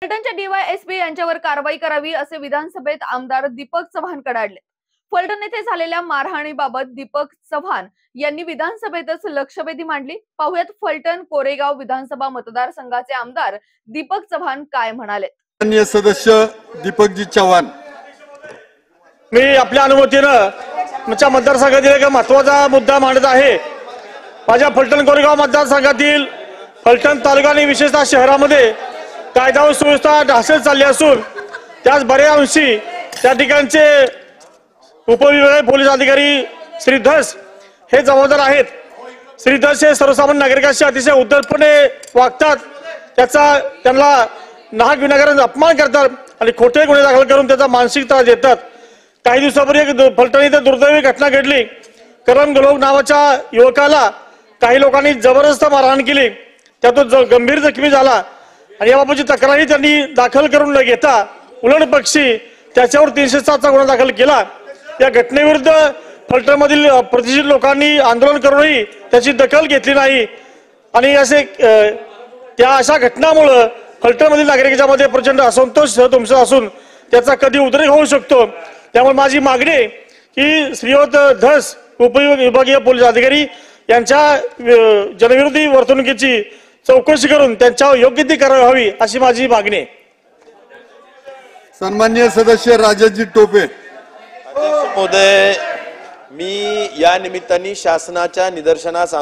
फलटणच्या DySP यांच्यावर कारवाई करावी असे विधानसभेत आमदार दीपक चव्हाण कडाडले। फलटण येथे झालेल्या मारहाणीबाबत दीपक चव्हाण यांनी विधानसभेतच लक्षवेधी मांडली। पाहुयात फलटण कोरेगाव विधानसभा मतदारसंघाचे आमदार दीपक चव्हाण काय म्हणाले। माननीय सदस्य दीपकजी चव्हाण, मी आपल्या अनुमतीनं माझ्या मतदारसंघातील एक महत्त्वाचा मुद्दा मांडत आहे। माझ्या फलटण कोरेगाव मतदारसंघातील फलटण तालुका आणि विशेषतः शहरामध्ये कायदा व सुव्यवस्था ढासळत चालली असून त्याच बऱ्या अंशी त्या ठिकाणचे उपविभागीय पोलीस अधिकारी श्री धस हे जबाबदार आहेत। श्री धस हे सर्वसामान्य नागरिकांशी अतिशय उद्धटपणे वागतात, त्यांना नाहक विनाकारण अपमान करतात आणि खोटे गुन्हे दाखल करून त्याचा मानसिक त्रास देतात। काही दिवसापूर्वी एक फलटण इथे दुर्दैवी घटना घडली। करम गलोग नावाच्या युवकाला काही लोकांनी जबरदस्त मारहाण केली, त्यातून गंभीर जखमी झाला आणि याबाबतची तक्रारही त्यांनी दाखल करून न घेता उलट पक्षी त्याच्यावर 307 चा गुन्हा दाखल केला। या घटनेविरुद्ध फलटणमधील प्रतिष्ठित लोकांनी आंदोलन करूनही त्याची दखल घेतली नाही आणि त्या अशा घटनामुळे फलटणमधील नागरिकांच्या मध्ये प्रचंड असंतोष तुमचा असून त्याचा कधी उद्रेक होऊ शकतो। त्यामुळे माझी मागणी आहे की श्रीयुत धस उपविभागीय पोलीस अधिकारी यांच्या जनविरोधी वर्तणुकीची चौकशी करून त्यांच्यावर योग्य ती कारवाई व्हावी अशी माझी मागणी आहे। सन्माननीय सदस्य राजेशजी टोपे महोदय, मी या निमित्ताने शासनाच्या निदर्शनास